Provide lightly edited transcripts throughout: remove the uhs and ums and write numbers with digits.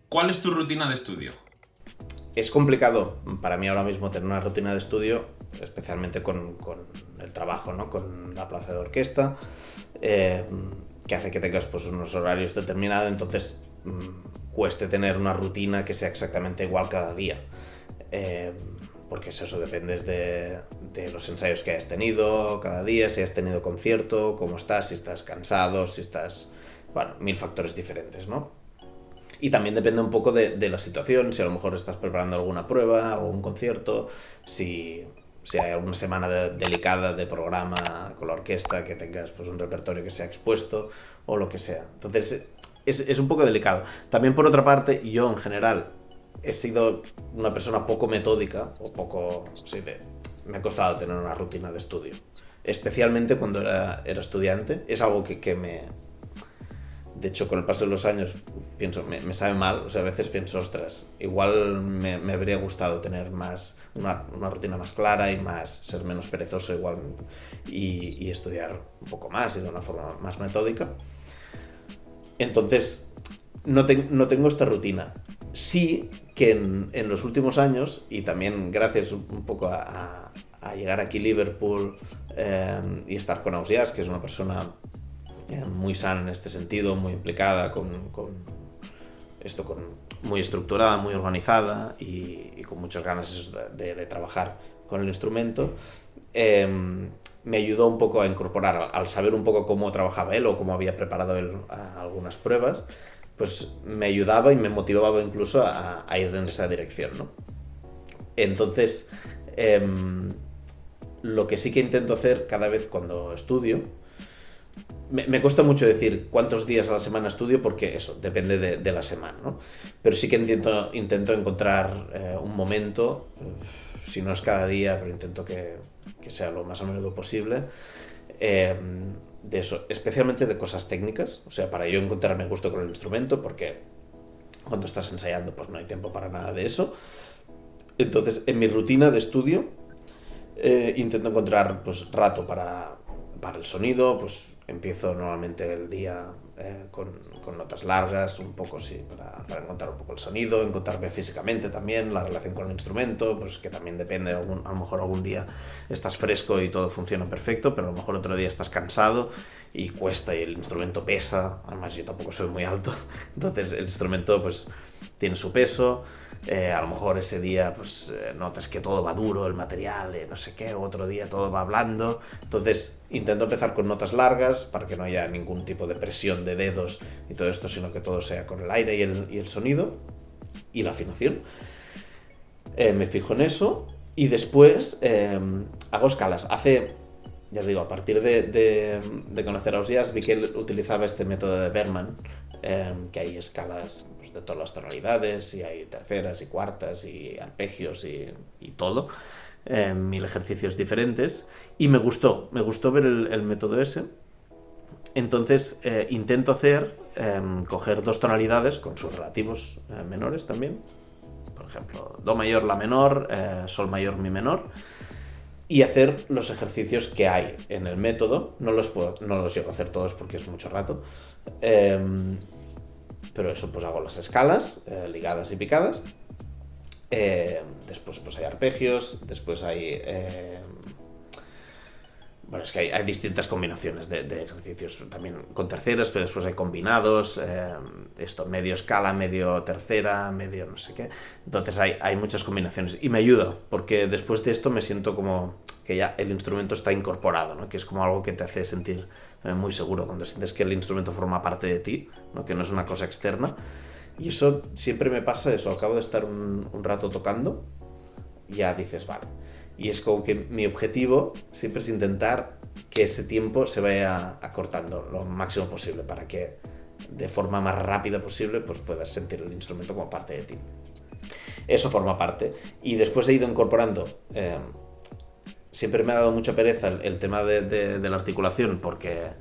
¿Cuál es tu rutina de estudio? Es complicado para mí ahora mismo tener una rutina de estudio, especialmente con el trabajo, ¿no? Con la plaza de orquesta, eh, que hace que tengas pues, unos horarios determinados, entonces cueste tener una rutina que sea exactamente igual cada día. Eh, Porque es eso, dependes de los ensayos que hayas tenido cada día, si has tenido concierto, cómo estás, si estás cansado, si estás... Bueno, mil factores diferentes, ¿no? Y también depende un poco de la situación, si a lo mejor estás preparando alguna prueba, algún concierto, si hay alguna semana delicada de programa con la orquesta, que tengas pues, un repertorio que sea expuesto o lo que sea. Entonces es un poco delicado. También por otra parte, yo en general he sido una persona poco metódica o poco... Sí, me ha costado tener una rutina de estudio. Especialmente cuando era estudiante. Es algo que me, de hecho, con el paso de los años, pienso, me sabe mal. O sea, a veces pienso, ostras, igual me habría gustado tener más una rutina más clara y más ser menos perezoso igual y estudiar un poco más y de una forma más metódica. Entonces, no tengo esta rutina. Sí que en los últimos años, y también gracias un poco a llegar aquí a Liverpool y estar con Ausias, que es una persona muy sana en este sentido, muy implicada con esto, muy estructurada, muy organizada y con muchas ganas de trabajar con el instrumento. Me ayudó un poco a incorporar, al saber un poco cómo trabajaba él o cómo había preparado él algunas pruebas, pues me ayudaba y me motivaba incluso a ir en esa dirección, ¿no? Entonces, lo que sí que intento hacer cada vez cuando estudio, me cuesta mucho decir cuántos días a la semana estudio porque eso depende de la semana, ¿no? Pero sí que intento encontrar un momento, si no es cada día, pero intento que sea lo más a menudo posible, eh, de eso, especialmente de cosas técnicas, o sea, para yo encontrarme gusto con el instrumento, porque cuando estás ensayando pues no hay tiempo para nada de eso. Entonces, en mi rutina de estudio intento encontrar pues rato para el sonido, pues empiezo normalmente el día con notas largas, un poco sí, para encontrar un poco el sonido, encontrarme físicamente también, la relación con el instrumento, pues que también depende, a lo mejor algún día estás fresco y todo funciona perfecto, pero a lo mejor otro día estás cansado y cuesta y el instrumento pesa, además yo tampoco soy muy alto, entonces el instrumento pues tiene su peso. A lo mejor ese día pues notas que todo va duro, el material, no sé qué, otro día todo va blando. Entonces intento empezar con notas largas para que no haya ningún tipo de presión de dedos y todo esto, sino que todo sea con el aire y el sonido y la afinación. Me fijo en eso y después hago escalas. Ya digo, a partir de conocer a Osias vi que él utilizaba este método de Berman, que hay escalas pues, de todas las tonalidades, y hay terceras y cuartas y arpegios y todo, mil ejercicios diferentes, y me gustó ver el método ese. Entonces intento coger dos tonalidades con sus relativos menores también, por ejemplo, do mayor, la menor, sol mayor, mi menor, y hacer los ejercicios que hay en el método. No los llego a hacer todos porque es mucho rato, pero eso, pues hago las escalas ligadas y picadas. Después pues hay arpegios, después hay bueno, es que hay distintas combinaciones de ejercicios también con terceras, pero después hay combinados, esto, medio escala, medio tercera, medio no sé qué. Entonces hay muchas combinaciones y me ayuda, porque después de esto me siento como que ya el instrumento está incorporado, ¿no? Que es como algo que te hace sentir muy seguro, cuando sientes que el instrumento forma parte de ti, ¿no? Que no es una cosa externa. Y eso siempre me pasa, eso, al cabo de estar un rato tocando, ya dices, vale. Y es como que mi objetivo siempre es intentar que ese tiempo se vaya acortando lo máximo posible para que de forma más rápida posible pues puedas sentir el instrumento como parte de ti. Eso forma parte. Y después he ido incorporando, siempre me ha dado mucha pereza el tema de la articulación porque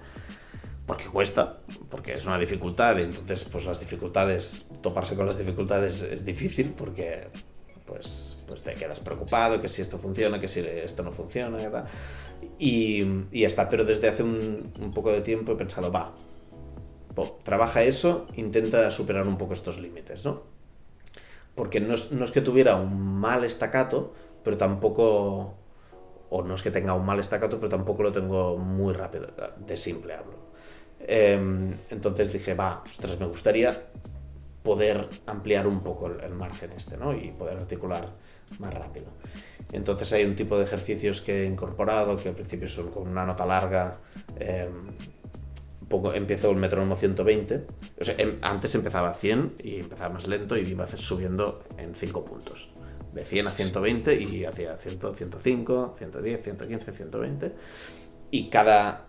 cuesta, porque es una dificultad, y entonces pues las dificultades, toparse con las dificultades es difícil porque pues te quedas preocupado, que si esto funciona, que si esto no funciona, ¿verdad? Y ya está, pero desde hace un poco de tiempo he pensado, trabaja eso, intenta superar un poco estos límites, ¿no? porque no es que tuviera un mal staccato, pero tampoco, o no es que tenga un mal staccato, pero tampoco lo tengo muy rápido, de simple hablo. Entonces dije, ostras, me gustaría poder ampliar un poco el margen este, ¿no? Y poder articular más rápido. Entonces hay un tipo de ejercicios que he incorporado, que al principio son con una nota larga. Empiezo el metrónomo 120. O sea, antes empezaba a 100 y empezaba más lento y iba subiendo en 5 puntos. De 100 a 120 y hacía 100, 105, 110, 115, 120. Y cada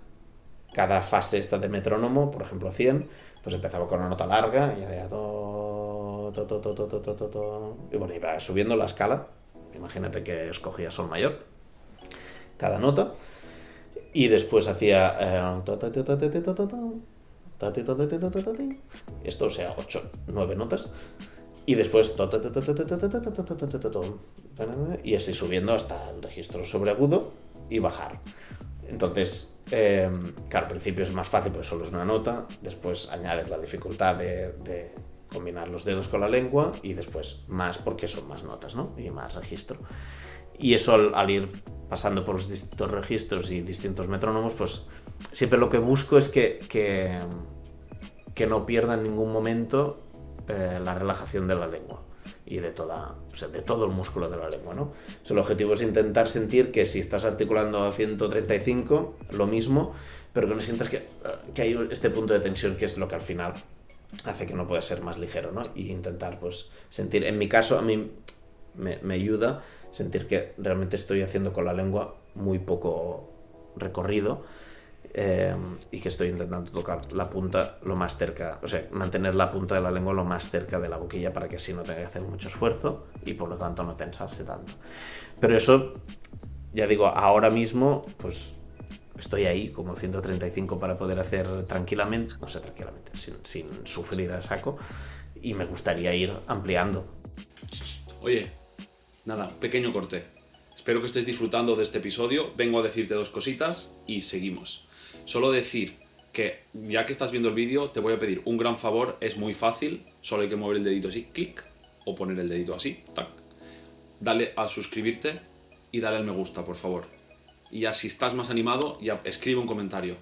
fase esta de metrónomo, por ejemplo 100, pues empezaba con una nota larga y hacía y bueno, iba subiendo la escala. Imagínate que escogía sol mayor cada nota y después hacía esto, o sea, 8, 9 notas y después y así subiendo hasta el registro sobreagudo y bajar. Entonces, claro, al principio es más fácil porque solo es una nota, después añades la dificultad de combinar los dedos con la lengua y después más porque son más notas, ¿no? Y más registro. Y eso al ir pasando por los distintos registros y distintos metrónomos, pues siempre lo que busco es que no pierda en ningún momento la relajación de la lengua y de todo el músculo de la lengua, ¿no? O sea, el objetivo es intentar sentir que si estás articulando a 135, lo mismo, pero que no sientas que hay este punto de tensión que es lo que al final hace que no pueda ser más ligero, ¿no? Y intentar, pues, sentir, en mi caso, a mí me ayuda sentir que realmente estoy haciendo con la lengua muy poco recorrido y que estoy intentando tocar la punta lo más cerca, o sea, mantener la punta de la lengua lo más cerca de la boquilla para que así no tenga que hacer mucho esfuerzo y por lo tanto no tensarse tanto. Pero eso, ya digo, ahora mismo, pues estoy ahí como 135 para poder hacer tranquilamente, sin sufrir a saco, y me gustaría ir ampliando. Oye, nada, pequeño corte. Espero que estés disfrutando de este episodio. Vengo a decirte 2 cositas y seguimos. Solo decir que ya que estás viendo el vídeo, te voy a pedir un gran favor. Es muy fácil, solo hay que mover el dedito así, clic, o poner el dedito así, tac. Dale a suscribirte y dale al me gusta, por favor. Y ya si estás más animado, ya escribe un comentario,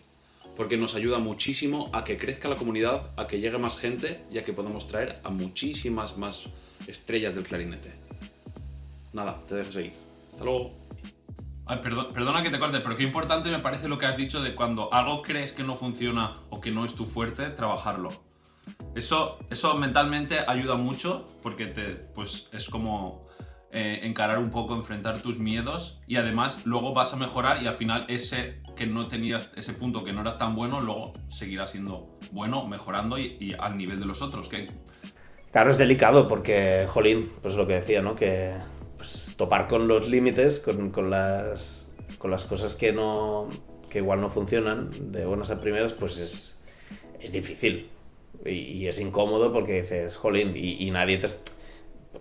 porque nos ayuda muchísimo a que crezca la comunidad, a que llegue más gente y a que podamos traer a muchísimas más estrellas del clarinete. Nada, te dejo seguir. Hasta luego. Ay, perdona que te corte, pero qué importante me parece lo que has dicho de cuando algo crees que no funciona o que no es tu fuerte, trabajarlo. Eso mentalmente ayuda mucho porque pues es como encarar un poco, enfrentar tus miedos y además luego vas a mejorar y al final ese que no tenías, ese punto que no era tan bueno, luego seguirá siendo bueno, mejorando y al nivel de los otros. Claro, es delicado porque, jolín, pues lo que decía, ¿no? Que pues, topar con los límites, con las cosas que igual no funcionan de buenas a primeras, pues es difícil y es incómodo porque dices, jolín, y nadie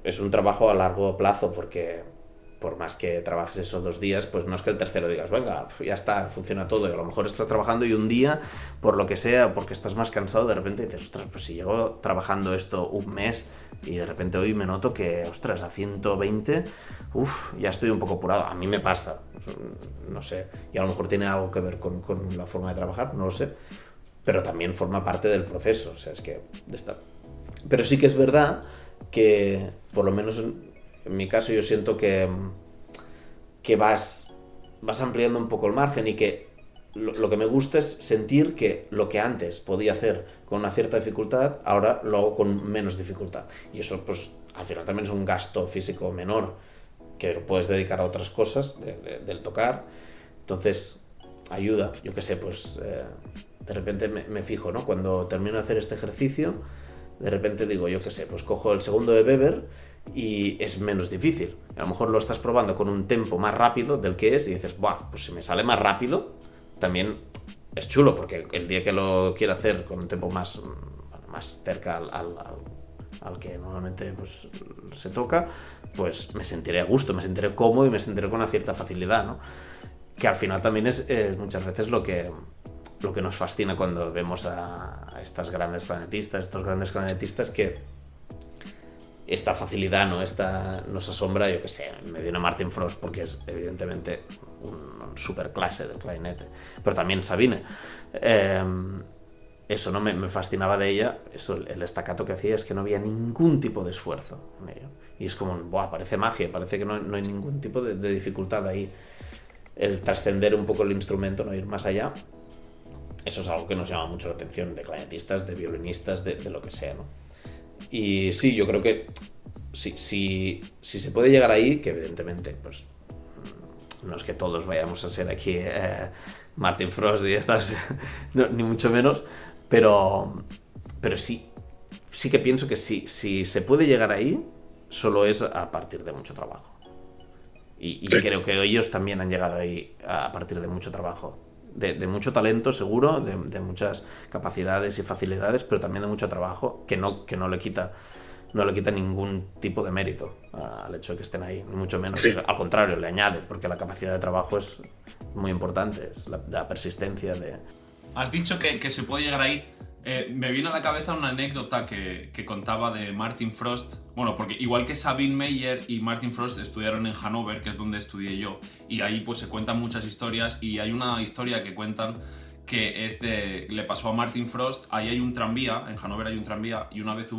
es un trabajo a largo plazo porque por más que trabajes esos 2 días, pues no es que el tercero digas, venga, ya está, funciona todo, y a lo mejor estás trabajando y un día, por lo que sea, porque estás más cansado, de repente dices, ostras, pues si llevo trabajando esto un mes y de repente hoy me noto que, ostras, a 120, ya estoy un poco apurado. A mí me pasa, no sé, y a lo mejor tiene algo que ver con la forma de trabajar, no lo sé, pero también forma parte del proceso, o sea, es que está. Pero sí que es verdad que, por lo menos en mi caso, yo siento que vas ampliando un poco el margen y que lo que me gusta es sentir que lo que antes podía hacer con una cierta dificultad, ahora lo hago con menos dificultad. Y eso, pues, al final también es un gasto físico menor que lo puedes dedicar a otras cosas del tocar. Entonces, ayuda, yo qué sé, pues, de repente me fijo, ¿no? Cuando termino de hacer este ejercicio, de repente digo, yo qué sé, pues cojo el segundo de Weber y es menos difícil. A lo mejor lo estás probando con un tempo más rápido del que es y dices, buah, pues si me sale más rápido, también es chulo, porque el día que lo quiera hacer con un tempo más cerca al que normalmente pues, se toca, pues me sentiré a gusto, me sentiré cómodo y me sentiré con una cierta facilidad, ¿no? Que al final también es muchas veces lo que nos fascina cuando vemos a estos grandes clarinetistas que esta facilidad, ¿no? Esta nos asombra, yo que sé, me viene Martin Frost porque es evidentemente un superclase del clarinete, pero también Sabine. Eso no me fascinaba de ella, eso, el staccato que hacía, es que no había ningún tipo de esfuerzo en ello. Y es como, ¡buah! Parece magia, parece que no hay ningún tipo de dificultad ahí. El trascender un poco el instrumento, no ir más allá, eso es algo que nos llama mucho la atención de clarinetistas, de violinistas, de lo que sea, ¿no? Y sí, yo creo que si se puede llegar ahí, que evidentemente pues no es que todos vayamos a ser aquí Martin Frost y estas, no, ni mucho menos, pero sí que pienso que si se puede llegar ahí, solo es a partir de mucho trabajo. Y sí, creo que ellos también han llegado ahí a partir de mucho trabajo. De mucho talento, seguro, de muchas capacidades y facilidades, pero también de mucho trabajo que no le quita ningún tipo de mérito al hecho de que estén ahí, ni mucho menos. Sí. Al contrario, le añade, porque la capacidad de trabajo es muy importante, es la persistencia de... Has dicho que se puede llegar ahí. Me vino a la cabeza una anécdota que contaba de Martin Frost. Bueno, porque igual que Sabine Meyer y Martin Frost estudiaron en Hannover, que es donde estudié yo, y ahí pues se cuentan muchas historias, y hay una historia que cuentan que le pasó a Martin Frost. Ahí hay un tranvía, en Hannover hay un tranvía, y una vez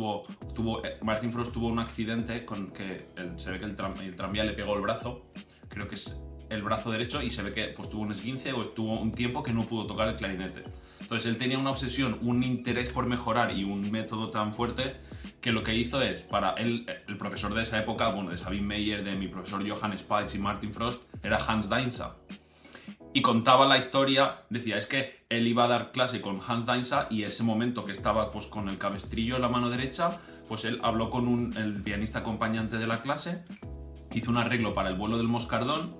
Martin Frost tuvo un accidente con que se ve que el tranvía le pegó el brazo, creo que es el brazo derecho, y se ve que pues tuvo un esguince o estuvo un tiempo que no pudo tocar el clarinete. Entonces él tenía una obsesión, un interés por mejorar y un método tan fuerte que lo que hizo es, para él, el profesor de esa época, bueno, de Sabine Meyer, de mi profesor Johann Spitz y Martin Frost, era Hans Dainza. Y contaba la historia, decía, es que él iba a dar clase con Hans Dainza y ese momento que estaba pues con el cabestrillo en la mano derecha, pues él habló con el pianista acompañante de la clase, hizo un arreglo para el vuelo del moscardón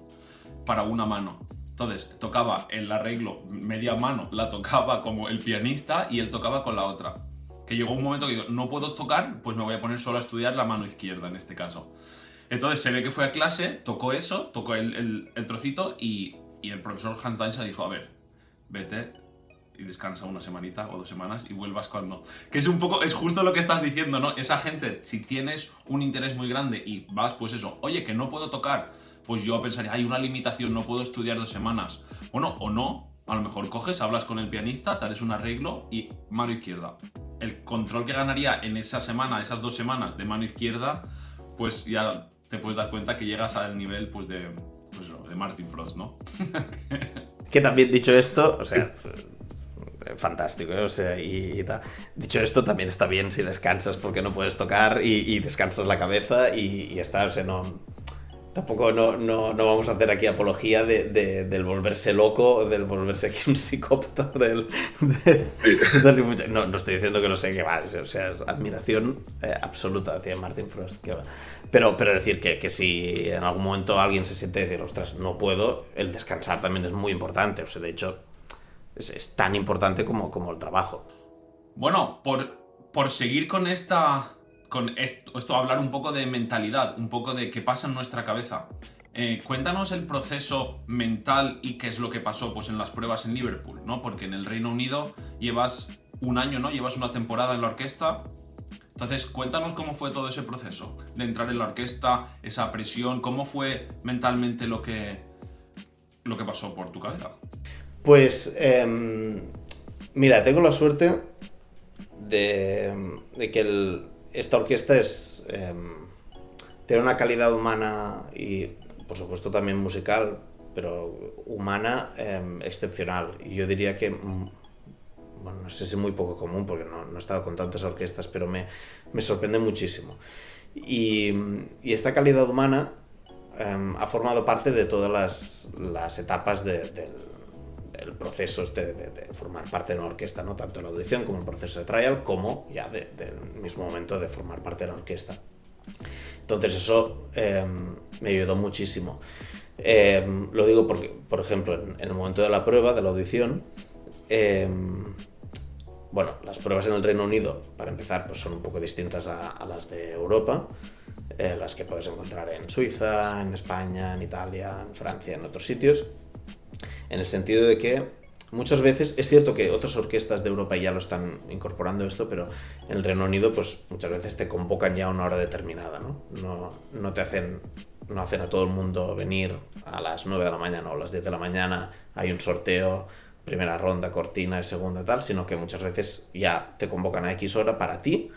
para una mano. Entonces tocaba el arreglo media mano, la tocaba como el pianista y él tocaba con la otra. Que llegó un momento que digo, no puedo tocar, pues me voy a poner solo a estudiar la mano izquierda en este caso. Entonces se ve que fue a clase, tocó eso, tocó el trocito y el profesor Hans Dainza dijo, a ver, vete y descansa una semanita o 2 semanas y vuelvas cuando... Que es un poco, es justo lo que estás diciendo, ¿no? Esa gente, si tienes un interés muy grande y vas, pues eso, oye, que no puedo tocar, pues yo pensaría, hay una limitación, no puedo estudiar 2 semanas. Bueno, o no, a lo mejor coges, hablas con el pianista, te haces un arreglo y mano izquierda. El control que ganaría en esa semana, esas 2 semanas de mano izquierda, pues ya te puedes dar cuenta que llegas al nivel pues de Martin Frost, ¿no? Que también, dicho esto, o sea, fantástico, ¿eh? O sea, y tal. Dicho esto, también está bien si descansas porque no puedes tocar y descansas la cabeza y ya está, o sea, tampoco no vamos a hacer aquí apología del volverse loco, del volverse aquí un psicópata, no estoy diciendo que no sé qué va, o sea, es admiración absoluta hacia Martin Frost, que va. Pero decir que si en algún momento alguien se siente decir, ostras, no puedo, el descansar también es muy importante, o sea, de hecho, es tan importante como el trabajo. Bueno, por seguir con esto, hablar un poco de mentalidad, un poco de qué pasa en nuestra cabeza. Cuéntanos el proceso mental y qué es lo que pasó pues, en las pruebas en Liverpool, ¿no? Porque en el Reino Unido llevas un año, ¿no? Llevas una temporada en la orquesta. Entonces, cuéntanos cómo fue todo ese proceso de entrar en la orquesta, esa presión, cómo fue mentalmente lo que pasó por tu cabeza. Pues, mira, tengo la suerte de que esta orquesta tiene una calidad humana y, por supuesto, también musical, pero humana excepcional. Y yo diría que, bueno, no sé si muy poco común, porque no he estado con tantas orquestas, pero me sorprende muchísimo. Y esta calidad humana ha formado parte de todas las etapas del proceso de formar parte de una orquesta, ¿no? Tanto en la audición como en el proceso de trial, como ya del mismo momento de formar parte de la orquesta. Entonces eso me ayudó muchísimo. Lo digo porque, por ejemplo, en el momento de la prueba, de la audición, bueno, las pruebas en el Reino Unido, para empezar, pues son un poco distintas a las de Europa, las que puedes encontrar en Suiza, en España, en Italia, en Francia, en otros sitios, en el sentido de que muchas veces, es cierto que otras orquestas de Europa ya lo están incorporando esto, pero en el Reino Unido pues muchas veces te convocan ya a una hora determinada, ¿no? No te hacen, no hacen a todo el mundo venir a las 9 de la mañana o a las 10 de la mañana, hay un sorteo, primera ronda, cortina y segunda tal, sino que muchas veces ya te convocan a X hora para ti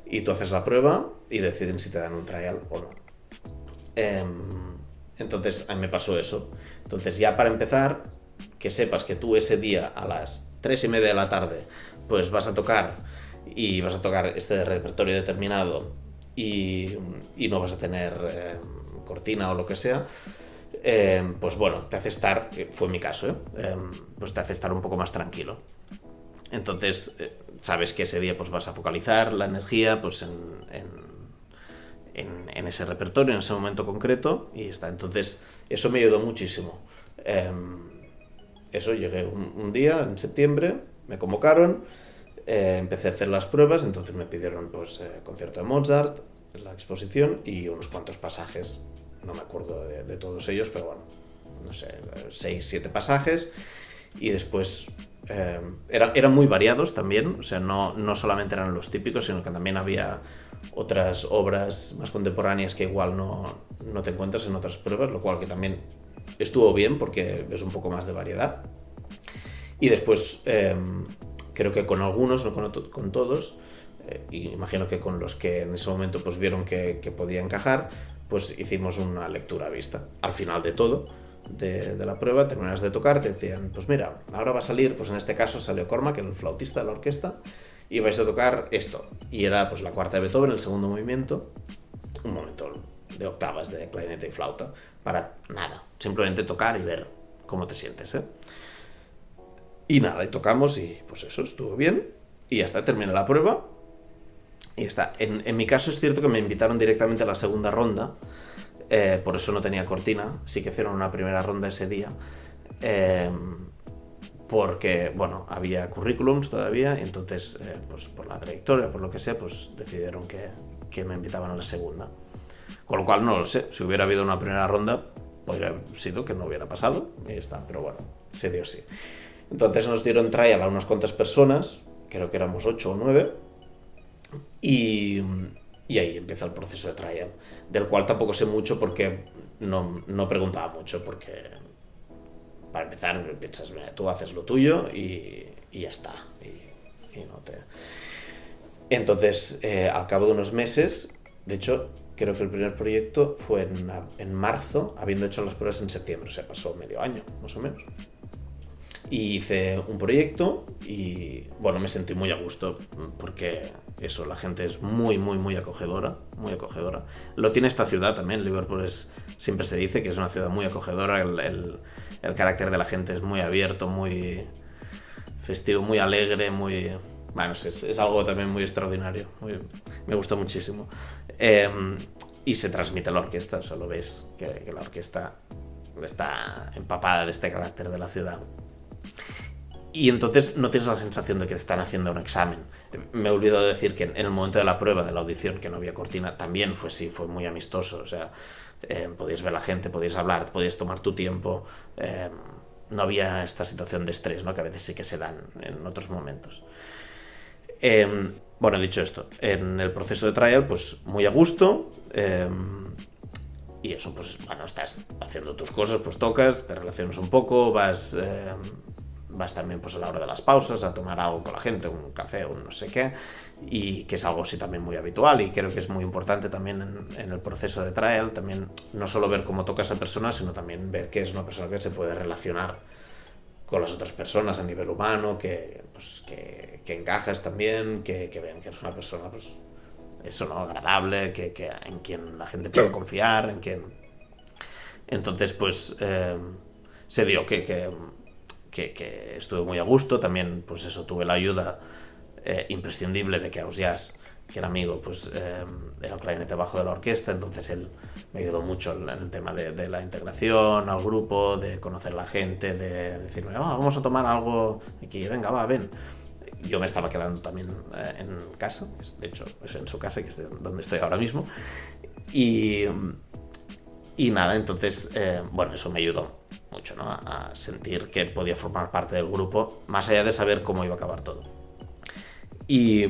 y tú haces la prueba y deciden si te dan un trial o no. Entonces a mí me pasó eso. Entonces ya para empezar, que sepas que tú ese día a las 3:30 de la tarde pues vas a tocar y vas a tocar este repertorio determinado y no vas a tener cortina o lo que sea, pues bueno, te hace estar, fue mi caso, pues te hace estar un poco más tranquilo. Entonces sabes que ese día pues vas a focalizar la energía pues en ese repertorio, en ese momento concreto y está. Entonces eso me ayudó muchísimo. Eso, llegué un día en septiembre, me convocaron, empecé a hacer las pruebas, entonces me pidieron pues concierto de Mozart, la exposición y unos cuantos pasajes, no me acuerdo de todos ellos, pero bueno, no sé, 6-7 pasajes y después eran muy variados también, o sea, no solamente eran los típicos, sino que también había otras obras más contemporáneas que igual no te encuentras en otras pruebas, lo cual que también estuvo bien porque ves un poco más de variedad. Y después creo que con algunos, no con todos, y imagino que con los que en ese momento pues vieron que podía encajar, pues hicimos una lectura a vista. Al final de todo, de la prueba, terminas de tocar, te decían, pues mira, ahora va a salir, pues en este caso salió Cormac, el flautista de la orquesta, y vais a tocar esto. Y era pues la cuarta de Beethoven, el segundo movimiento, un momento de octavas de clarinete y flauta, para nada, simplemente tocar y ver cómo te sientes, Y nada, y tocamos y pues eso, estuvo bien, y ya está, terminé la prueba, y ya está. En mi caso es cierto que me invitaron directamente a la segunda ronda, por eso no tenía cortina, sí que hicieron una primera ronda ese día, porque, bueno, había currículums todavía, y entonces, pues por la trayectoria, por lo que sea, pues decidieron que me invitaban a la segunda. Con lo cual no lo sé, si hubiera habido una primera ronda, podría haber sido que no hubiera pasado, y ya está, pero bueno, se dio así. Entonces nos dieron trial a unas cuantas personas, creo que éramos 8 o 9, y ahí empieza el proceso de trial, del cual tampoco sé mucho porque no preguntaba mucho, porque para empezar piensas, tú haces lo tuyo y ya está, y no te... Entonces, al cabo de unos meses, de hecho, creo que el primer proyecto fue en marzo, habiendo hecho las pruebas en septiembre, o sea, pasó medio año, más o menos. Y hice un proyecto y, bueno, me sentí muy a gusto porque eso, la gente es muy, muy, muy acogedora, muy acogedora. Lo tiene esta ciudad también, Liverpool siempre se dice que es una ciudad muy acogedora, el carácter de la gente es muy abierto, muy festivo, muy alegre, muy... Bueno, es algo también muy extraordinario, me gusta muchísimo. Y se transmite a la orquesta, o sea, lo ves que la orquesta está empapada de este carácter de la ciudad. Y entonces no tienes la sensación de que te están haciendo un examen. Me he olvidado de decir que en el momento de la prueba, de la audición, que no había cortina, también fue muy amistoso. O sea, podías ver a la gente, podías hablar, podías tomar tu tiempo. No había esta situación de estrés, ¿no? Que a veces sí que se dan en otros momentos. Bueno, dicho esto, en el proceso de trial, pues muy a gusto. Y eso, pues bueno, estás haciendo tus cosas, pues tocas, te relacionas un poco, vas también pues a la hora de las pausas a tomar algo con la gente, un café o un no sé qué, y que es algo así también muy habitual y creo que es muy importante también en el proceso de trial, también no solo ver cómo toca esa persona, sino también ver que es una persona que se puede relacionar con las otras personas a nivel humano, que encajas también, que vean que eres una persona, pues eso, ¿no? Agradable, que en quien la gente puede confiar, en quien... Entonces, pues se dio que estuve muy a gusto. También, pues eso, tuve la ayuda imprescindible de que Ausiàs, que era amigo, pues era el clarinete bajo de la orquesta, entonces él me ayudó mucho en el tema de la integración al grupo, de conocer a la gente, de decirme, vamos a tomar algo aquí, venga, ven. Yo me estaba quedando también en casa, de hecho es en su casa, que es donde estoy ahora mismo, y nada, entonces, bueno, eso me ayudó mucho, ¿no? A sentir que podía formar parte del grupo, más allá de saber cómo iba a acabar todo. Y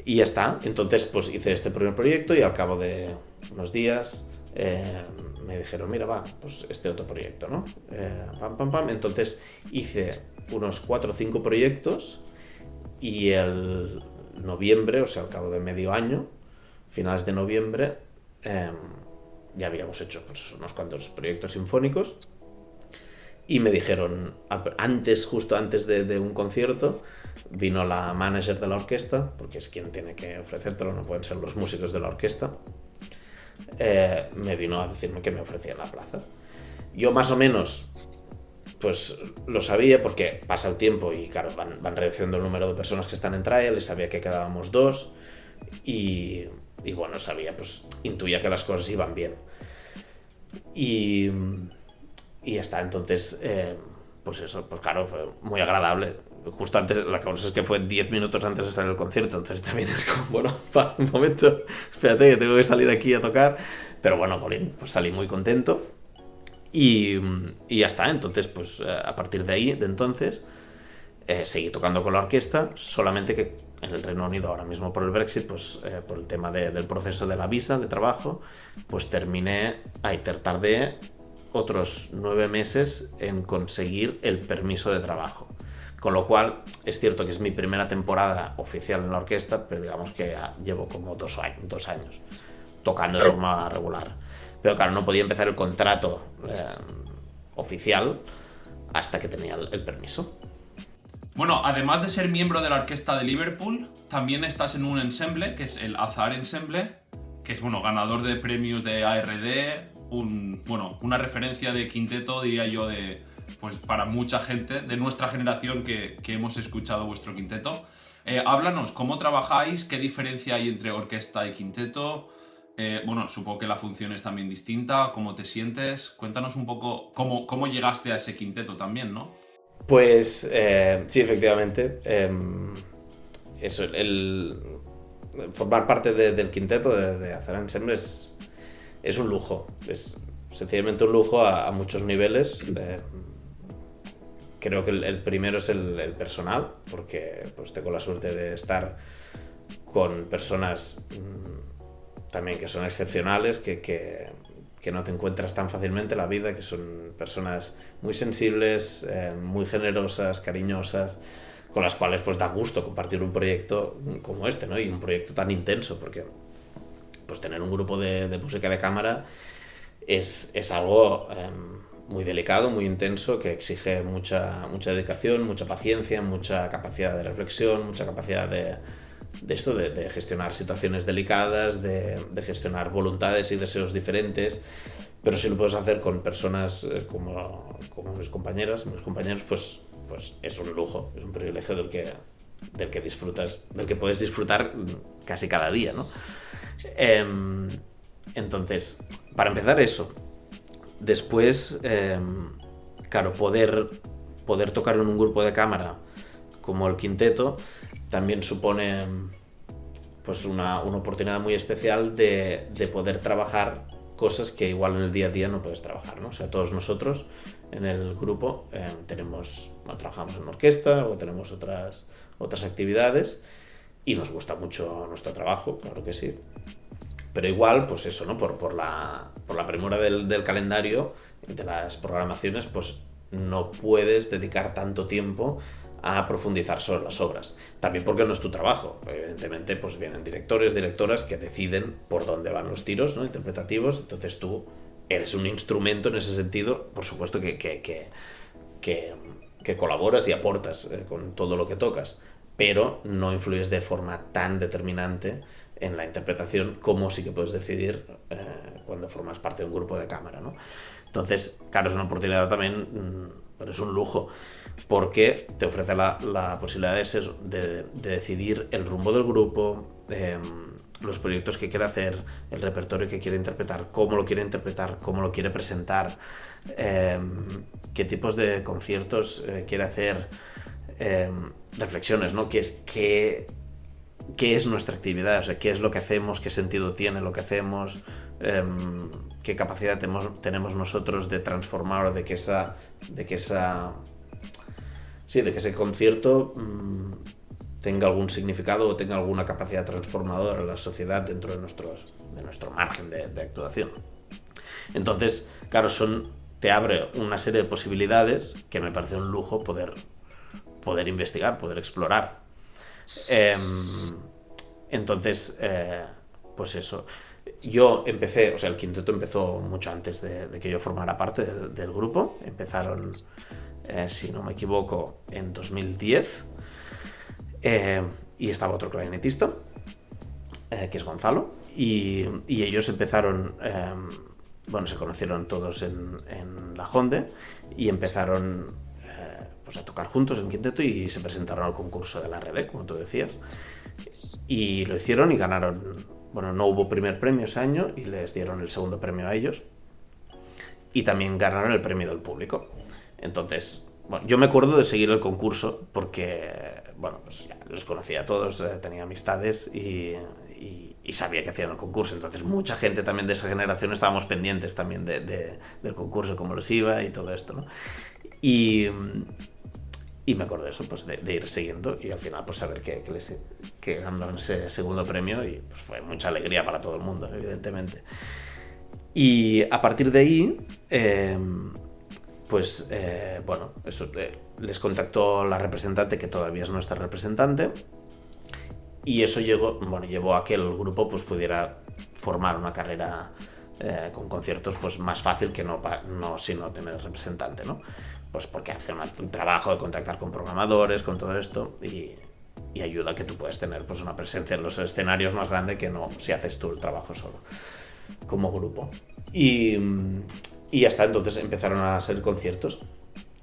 ya está. Entonces pues hice este primer proyecto y al cabo de unos días me dijeron, mira, va, pues este otro proyecto, ¿no? Entonces hice unos 4 o 5 proyectos y el noviembre, o sea, al cabo de medio año, finales de noviembre, ya habíamos hecho pues, unos cuantos proyectos sinfónicos y me dijeron, justo antes de un concierto, vino la manager de la orquesta, porque es quien tiene que ofrecértelo, no pueden ser los músicos de la orquesta, me vino a decirme que me ofrecían la plaza. Yo más o menos pues lo sabía porque pasa el tiempo y claro, van reduciendo el número de personas que están en trial y sabía que quedábamos 2 y bueno, sabía, pues intuía que las cosas iban bien y ya está. Entonces pues eso, pues claro, fue muy agradable. Justo antes, la cosa es que fue 10 minutos antes de salir el concierto, entonces también es como, bueno, para un momento, espérate que tengo que salir aquí a tocar, pero bueno, jolín, pues salí muy contento y ya está. Entonces pues a partir de ahí, de entonces, seguí tocando con la orquesta, solamente que en el Reino Unido ahora mismo por el Brexit, pues por el tema del proceso de la visa de trabajo, pues tardé otros 9 meses en conseguir el permiso de trabajo. Con lo cual, es cierto que es mi primera temporada oficial en la orquesta, pero digamos que ya llevo como 2 años tocando de forma regular. Pero claro, no podía empezar el contrato oficial hasta que tenía el permiso. Bueno, además de ser miembro de la orquesta de Liverpool, también estás en un ensemble, que es el Azahar Ensemble, que es, bueno, ganador de premios de ARD, una referencia de quinteto, diría yo, pues para mucha gente de nuestra generación que hemos escuchado vuestro quinteto. Háblanos, ¿cómo trabajáis? ¿Qué diferencia hay entre orquesta y quinteto? Supongo que la función es también distinta. ¿Cómo te sientes? Cuéntanos un poco cómo llegaste a ese quinteto también, ¿no? Pues sí, efectivamente. Eso, formar parte del quinteto de Azahar Ensemble es un lujo. Es sencillamente un lujo a muchos niveles. Creo que el primero es el personal, porque pues tengo la suerte de estar con personas también que son excepcionales, que no te encuentras tan fácilmente en la vida, que son personas muy sensibles, muy generosas, cariñosas, con las cuales pues da gusto compartir un proyecto como este, ¿no? Y un proyecto tan intenso, porque pues tener un grupo de música de cámara es algo muy delicado, muy intenso, que exige mucha dedicación, mucha paciencia, mucha capacidad de reflexión, mucha capacidad de gestionar situaciones delicadas, de gestionar voluntades y deseos diferentes, pero si lo puedes hacer con personas como mis compañeros, pues es un lujo, es un privilegio del que disfrutas, del que puedes disfrutar casi cada día, ¿no? Entonces, para empezar eso. Después, claro, poder tocar en un grupo de cámara como el quinteto también supone pues una oportunidad muy especial de poder trabajar cosas que igual en el día a día no puedes trabajar, ¿no? O sea, todos nosotros en el grupo trabajamos en orquesta, luego tenemos otras actividades y nos gusta mucho nuestro trabajo, claro que sí. Pero igual, pues eso, ¿no? Por la premura del calendario, de las programaciones, pues no puedes dedicar tanto tiempo a profundizar sobre las obras. También porque no es tu trabajo. Evidentemente, pues vienen directores, directoras que deciden por dónde van los tiros, ¿no? Interpretativos. Entonces tú eres un instrumento en ese sentido. Por supuesto que colaboras y aportas con todo lo que tocas, pero no influyes de forma tan determinante en la interpretación como sí que puedes decidir cuando formas parte de un grupo de cámara, ¿no? Entonces, claro, es una oportunidad también, pero es un lujo, porque te ofrece la posibilidad de decidir el rumbo del grupo, los proyectos que quiere hacer, el repertorio que quiere interpretar, cómo lo quiere presentar, qué tipos de conciertos quiere hacer, reflexiones, ¿no? ¿Qué es nuestra actividad? O sea, ¿qué es lo que hacemos? ¿Qué sentido tiene lo que hacemos? qué capacidad tenemos nosotros de transformar o de que ese concierto tenga algún significado o tenga alguna capacidad transformadora en la sociedad dentro de nuestro margen de actuación. Entonces, claro, te abre una serie de posibilidades que me parece un lujo poder investigar, poder explorar. Entonces, pues eso. Yo empecé, o sea, el quinteto empezó mucho antes de que yo formara parte del grupo. Empezaron, si no me equivoco, en 2010. Y estaba otro clarinetista, que es Gonzalo. Y ellos empezaron... se conocieron todos en La Jonde y empezaron a tocar juntos en quinteto y se presentaron al concurso de la RD, como tú decías. Y lo hicieron y ganaron. Bueno, no hubo primer premio ese año y les dieron el segundo premio a ellos. Y también ganaron el premio del público. Entonces, yo me acuerdo de seguir el concurso porque, pues ya los conocía a todos, tenía amistades y sabía que hacían el concurso. Entonces mucha gente también de esa generación estábamos pendientes también del concurso, cómo les iba y todo esto, ¿no? Y me acuerdo de eso, pues de ir siguiendo y al final pues saber que ganaron ese segundo premio y pues fue mucha alegría para todo el mundo, evidentemente. Y a partir de ahí, les contactó la representante, que todavía es nuestra representante. Y eso llevó a que el grupo pues pudiera formar una carrera con conciertos pues más fácil que no si no tener representante, ¿no? Pues porque hace un trabajo de contactar con programadores, con todo esto y ayuda a que tú puedas tener pues una presencia en los escenarios más grande que no si haces tú el trabajo solo como grupo. Y hasta entonces empezaron a hacer conciertos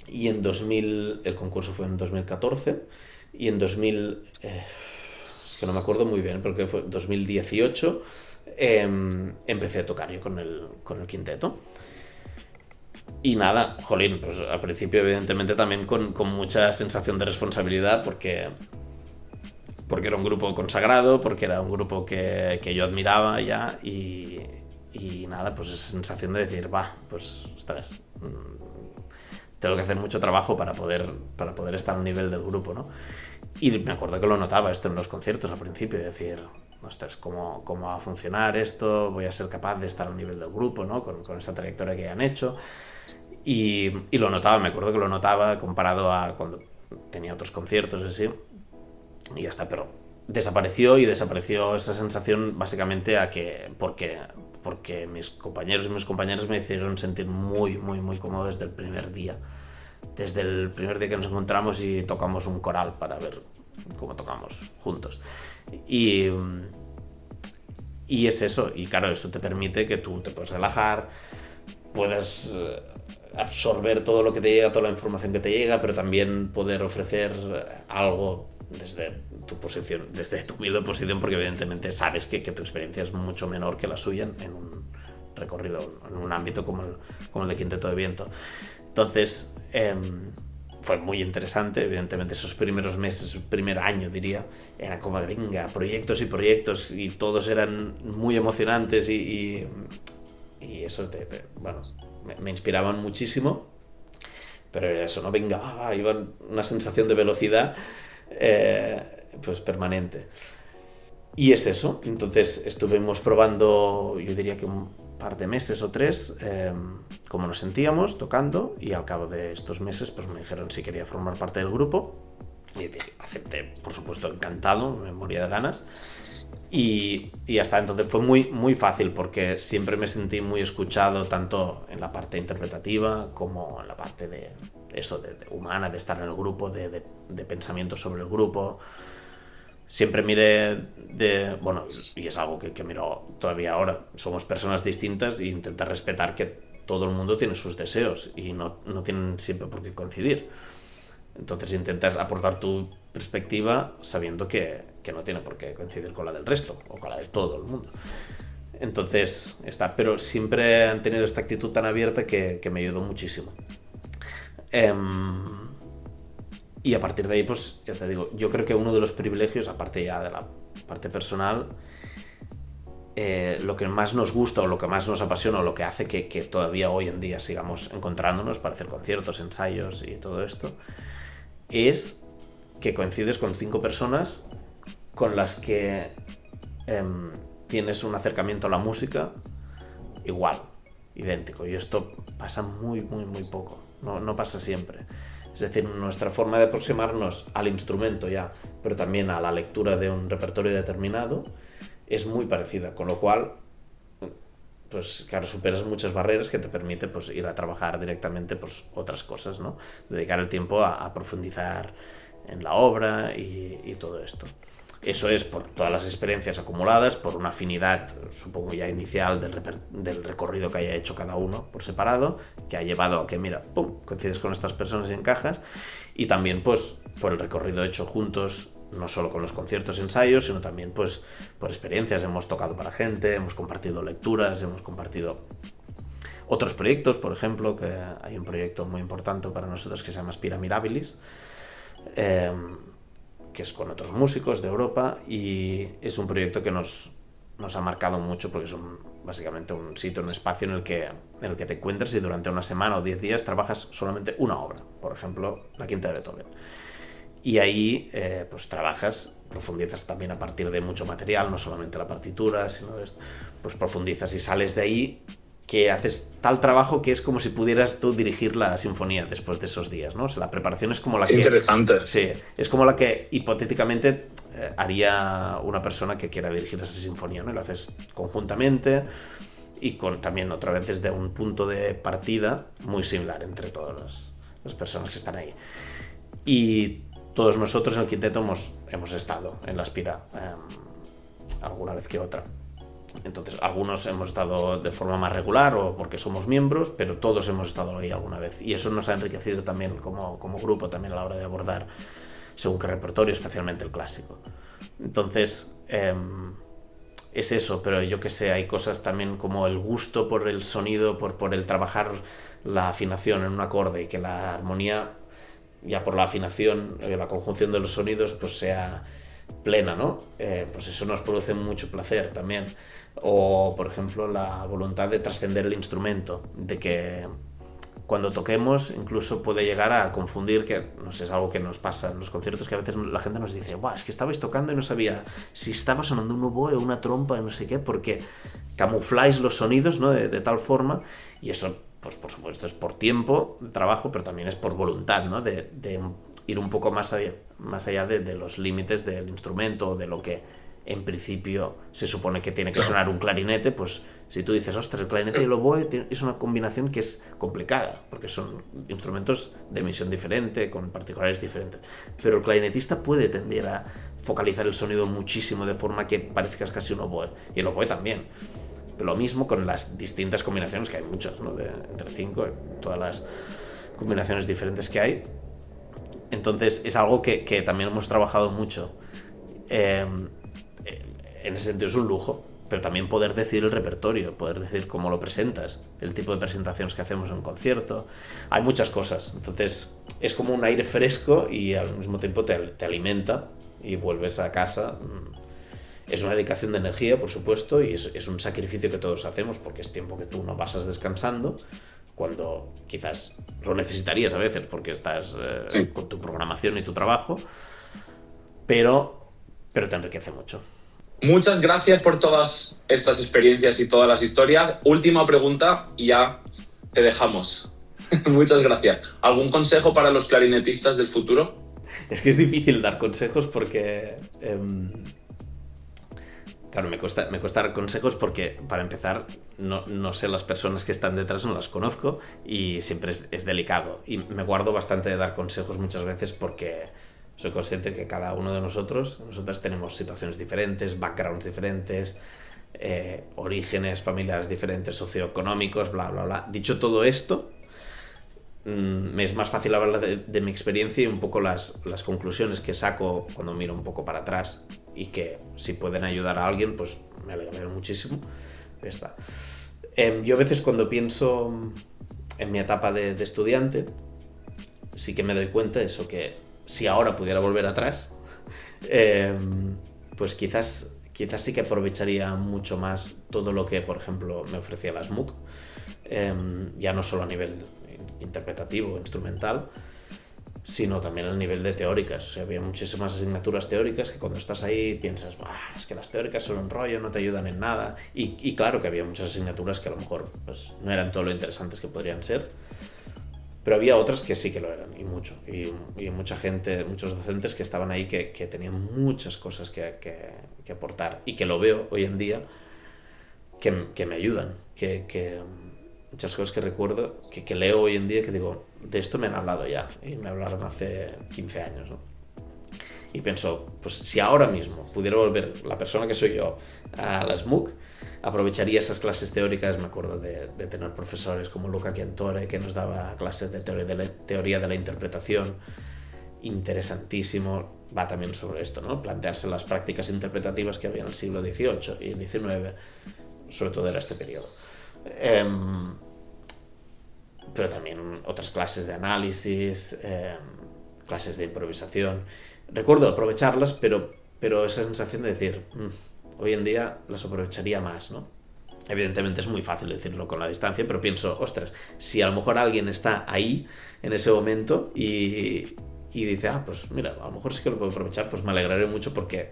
y en 2000 el concurso fue en 2014 y en 2000 que no me acuerdo muy bien, porque fue 2018, empecé a tocar yo con el quinteto. Y nada, jolín, pues al principio evidentemente también con mucha sensación de responsabilidad, porque era un grupo consagrado, porque era un grupo que yo admiraba ya, y nada, pues esa sensación de decir, pues, ostras, tengo que hacer mucho trabajo para poder estar al nivel del grupo, ¿no? Y me acuerdo que lo notaba esto en los conciertos al principio, de decir, ostras, ¿cómo va a funcionar esto? ¿Voy a ser capaz de estar al nivel del grupo, ¿no? Con esa trayectoria que han hecho. Y lo notaba, me acuerdo que lo notaba comparado a cuando tenía otros conciertos, así. Y ya está, pero desapareció esa sensación básicamente porque mis compañeros y mis compañeras me hicieron sentir muy, muy, muy cómodo desde el primer día. Desde el primer día que nos encontramos y tocamos un coral para ver cómo tocamos juntos. Y es eso, y claro, eso te permite que tú te puedes relajar, puedes absorber todo lo que te llega, toda la información que te llega, pero también poder ofrecer algo desde tu posición, desde tu humilde posición, porque evidentemente sabes que tu experiencia es mucho menor que la suya en un recorrido, en un ámbito como el de Quinteto de Viento. Entonces, fue muy interesante, evidentemente esos primeros meses, primer año diría, era como de venga, proyectos y proyectos, y todos eran muy emocionantes y eso me inspiraban muchísimo, pero era eso, ¿no? Venga, iba una sensación de velocidad pues permanente. Y es eso, entonces estuvimos probando, yo diría que un par de meses o 3, cómo nos sentíamos tocando, y al cabo de estos meses pues me dijeron si quería formar parte del grupo, y dije, acepté, por supuesto, encantado, me moría de ganas, y hasta entonces fue muy, muy fácil, porque siempre me sentí muy escuchado, tanto en la parte interpretativa como en la parte de humana, de estar en el grupo, de pensamiento sobre el grupo. Siempre miré y es algo que miro todavía ahora, somos personas distintas e intentar respetar que todo el mundo tiene sus deseos y no tienen siempre por qué coincidir. Entonces intentas aportar tu perspectiva sabiendo que no tiene por qué coincidir con la del resto o con la de todo el mundo. Entonces pero siempre han tenido esta actitud tan abierta que me ayudó muchísimo. Y a partir de ahí, pues ya te digo, yo creo que uno de los privilegios, aparte ya de la parte personal, lo que más nos gusta o lo que más nos apasiona o lo que hace que todavía hoy en día sigamos encontrándonos para hacer conciertos, ensayos y todo esto, es que coincides con 5 personas con las que tienes un acercamiento a la música igual, idéntico. Y esto pasa muy poco, no pasa siempre. Es decir, nuestra forma de aproximarnos al instrumento ya, pero también a la lectura de un repertorio determinado, es muy parecida, con lo cual, pues claro, superas muchas barreras que te permite pues ir a trabajar directamente pues otras cosas, ¿no? Dedicar el tiempo a profundizar en la obra y todo esto. Eso es por todas las experiencias acumuladas, por una afinidad, supongo ya inicial, del recorrido que haya hecho cada uno por separado, que ha llevado a que, mira, pum, coincides con estas personas y encajas, y también pues por el recorrido hecho juntos, no solo con los conciertos, ensayos, sino también pues por experiencias. Hemos tocado para gente, hemos compartido lecturas, hemos compartido otros proyectos. Por ejemplo, que hay un proyecto muy importante para nosotros que se llama Spira Mirabilis, que es con otros músicos de Europa, y es un proyecto que nos ha marcado mucho porque es básicamente un sitio, un espacio en el que te encuentras y durante una semana o 10 días trabajas solamente una obra, por ejemplo, la Quinta de Beethoven. Y ahí pues trabajas, profundizas también a partir de mucho material, no solamente la partitura, sino pues profundizas y sales de ahí que haces tal trabajo que es como si pudieras tú dirigir la sinfonía después de esos días, ¿no? O sea, la preparación es como la que... Interesante. Sí, es como la que hipotéticamente haría una persona que quiera dirigir esa sinfonía, ¿no? Y lo haces conjuntamente y también otra vez desde un punto de partida muy similar entre todas las personas que están ahí. Y todos nosotros en el quinteto hemos estado en la Spira alguna vez que otra. Entonces, algunos hemos estado de forma más regular o porque somos miembros, pero todos hemos estado ahí alguna vez. Y eso nos ha enriquecido también como grupo, también a la hora de abordar según qué repertorio, especialmente el clásico. Entonces, es eso, pero yo que sé, hay cosas también como el gusto por el sonido, por el trabajar la afinación en un acorde y que la armonía, ya por la afinación, la conjunción de los sonidos, pues sea plena, ¿no? Pues eso nos produce mucho placer también. O, por ejemplo, la voluntad de trascender el instrumento, de que cuando toquemos incluso puede llegar a confundir, que no sé, es algo que nos pasa en los conciertos, que a veces la gente nos dice, es que estabais tocando y no sabía si estaba sonando un oboe o una trompa, no sé qué, porque camufláis los sonidos, ¿no? de tal forma, y eso, pues por supuesto, es por tiempo de trabajo, pero también es por voluntad, ¿no? de ir un poco más allá de los límites del instrumento, de lo que en principio se supone que tiene que sonar un clarinete. Pues si tú dices, ostras, el clarinete y el oboe es una combinación que es complicada, porque son instrumentos de emisión diferente, con particulares diferentes, pero el clarinetista puede tender a focalizar el sonido muchísimo de forma que parezca casi un oboe, y el oboe también. Lo mismo con las distintas combinaciones, que hay muchas, ¿no? Entre 5, todas las combinaciones diferentes que hay. Entonces es algo que también hemos trabajado mucho. En ese sentido es un lujo, pero también poder decir el repertorio, poder decir cómo lo presentas, el tipo de presentaciones que hacemos en un concierto. Hay muchas cosas, entonces es como un aire fresco y al mismo tiempo te alimenta y vuelves a casa. Es una dedicación de energía, por supuesto, y es un sacrificio que todos hacemos, porque es tiempo que tú no pasas descansando, cuando quizás lo necesitarías a veces porque estás con tu programación y tu trabajo, pero te enriquece mucho. Muchas gracias por todas estas experiencias y todas las historias. Última pregunta y ya te dejamos. Muchas gracias. ¿Algún consejo para los clarinetistas del futuro? Es que es difícil dar consejos porque... Claro, me cuesta dar consejos porque, para empezar, no sé las personas que están detrás, no las conozco y siempre es delicado. Y me guardo bastante de dar consejos muchas veces porque soy consciente que cada uno de nosotras tenemos situaciones diferentes, backgrounds diferentes, orígenes familiares diferentes, socioeconómicos, bla, bla, bla. Dicho todo esto, me es más fácil hablar de mi experiencia y un poco las conclusiones que saco cuando miro un poco para atrás, y que si pueden ayudar a alguien, pues me alegraré muchísimo. Ya está. Yo a veces cuando pienso en mi etapa de estudiante, sí que me doy cuenta de eso, que si ahora pudiera volver atrás, pues quizás quizás sí que aprovecharía mucho más todo lo que, por ejemplo, me ofrecía las MOOC, ya no solo a nivel interpretativo, instrumental, sino también al nivel de teóricas. O sea, había muchísimas asignaturas teóricas que cuando estás ahí piensas, es que las teóricas son un rollo, no te ayudan en nada. Y claro que había muchas asignaturas que a lo mejor pues, no eran todo lo interesantes que podrían ser, pero había otras que sí que lo eran, y mucho. Y mucha gente, muchos docentes que estaban ahí que tenían muchas cosas que aportar, y que lo veo hoy en día que me ayudan, muchas cosas que recuerdo, que leo hoy en día, que digo, de esto me han hablado ya, y me hablaron hace 15 años, ¿no? Y pienso, pues si ahora mismo pudiera volver la persona que soy yo a las MOOC, aprovecharía esas clases teóricas. Me acuerdo de tener profesores como Luca Chiantore, que nos daba clases de teoría de la interpretación, interesantísimo. Va también sobre esto, ¿no? Plantearse las prácticas interpretativas que había en el siglo XVIII y el XIX, sobre todo era este periodo. Pero también otras clases de análisis, clases de improvisación. Recuerdo aprovecharlas, pero esa sensación de decir, hoy en día las aprovecharía más, ¿no? Evidentemente es muy fácil decirlo con la distancia, pero pienso, ostras, si a lo mejor alguien está ahí en ese momento y dice, pues mira, a lo mejor sí que lo puedo aprovechar, pues me alegraré mucho, porque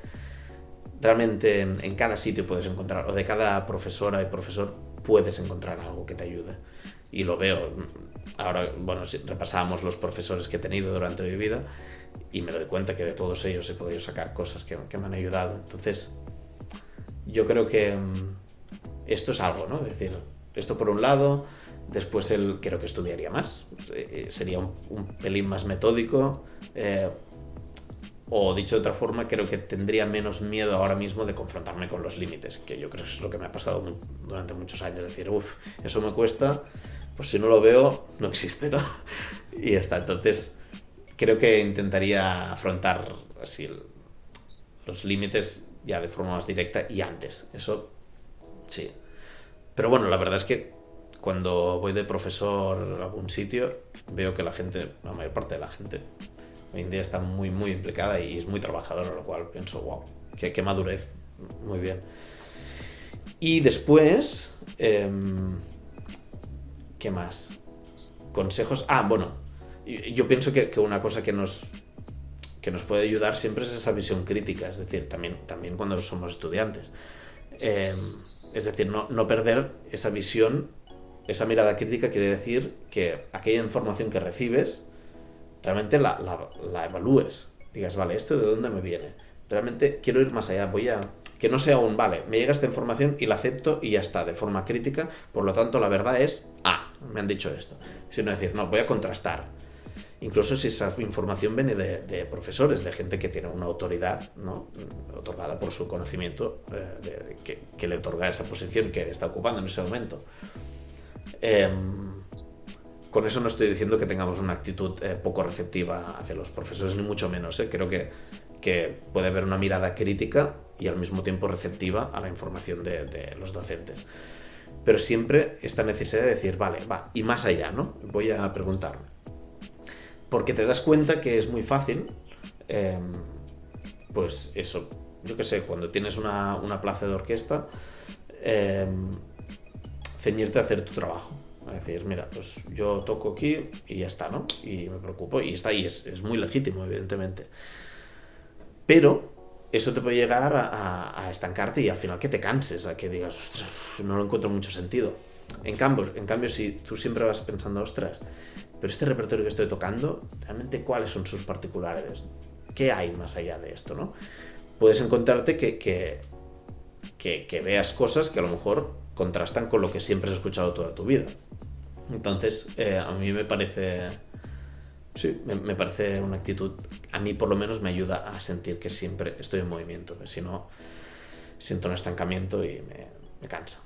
realmente en cada sitio puedes encontrar, o de cada profesora y profesor puedes encontrar algo que te ayude. Y lo veo. Ahora, bueno, repasábamos los profesores que he tenido durante mi vida y me doy cuenta que de todos ellos he podido sacar cosas que me han ayudado. Entonces, yo creo que esto es algo, ¿no? Es decir, esto por un lado, después creo que estudiaría más, sería un pelín más metódico, o dicho de otra forma, creo que tendría menos miedo ahora mismo de confrontarme con los límites, que yo creo que es lo que me ha pasado durante muchos años, es decir, eso me cuesta, pues si no lo veo, no existe, ¿no? Y ya está. Entonces, creo que intentaría afrontar así los límites ya de forma más directa y antes, eso sí. Pero bueno, la verdad es que cuando voy de profesor a algún sitio, veo que la mayor parte de la gente hoy en día está muy, muy implicada y es muy trabajadora, lo cual pienso, wow, qué madurez, muy bien. Y después, ¿qué más? Consejos. Bueno, yo pienso que una cosa que nos puede ayudar siempre es esa visión crítica, es decir, también cuando somos estudiantes. Es decir, no perder esa visión, esa mirada crítica. Quiere decir que aquella información que recibes realmente la evalúes, digas, vale, ¿esto de dónde me viene? Realmente quiero ir más allá, que no sea me llega esta información y la acepto y ya está, de forma crítica, por lo tanto la verdad es, me han dicho esto, sino decir, no, voy a contrastar, incluso si esa información viene de profesores, de gente que tiene una autoridad, ¿no?, otorgada por su conocimiento, que le otorga esa posición que está ocupando en ese momento. Con eso no estoy diciendo que tengamos una actitud poco receptiva hacia los profesores, ni mucho menos. Creo que puede haber una mirada crítica y al mismo tiempo receptiva a la información de los docentes. Pero siempre esta necesidad de decir, vale, y más allá, ¿no? Voy a preguntarme. Porque te das cuenta que es muy fácil, pues eso, yo qué sé, cuando tienes una plaza de orquesta, ceñirte a hacer tu trabajo. Es decir, mira, pues yo toco aquí y ya está, ¿no? Y me preocupo, y está ahí, es muy legítimo, evidentemente. Pero eso te puede llegar a estancarte y al final que te canses, a que digas, ostras, no lo encuentro mucho sentido. En cambio, si tú siempre vas pensando, ostras, pero este repertorio que estoy tocando, realmente cuáles son sus particularidades, ¿qué hay más allá de esto, no? Puedes encontrarte que veas cosas que a lo mejor contrastan con lo que siempre has escuchado toda tu vida. Entonces, a mí me parece una actitud, a mí por lo menos me ayuda a sentir que siempre estoy en movimiento, que si no, siento un estancamiento y me cansa.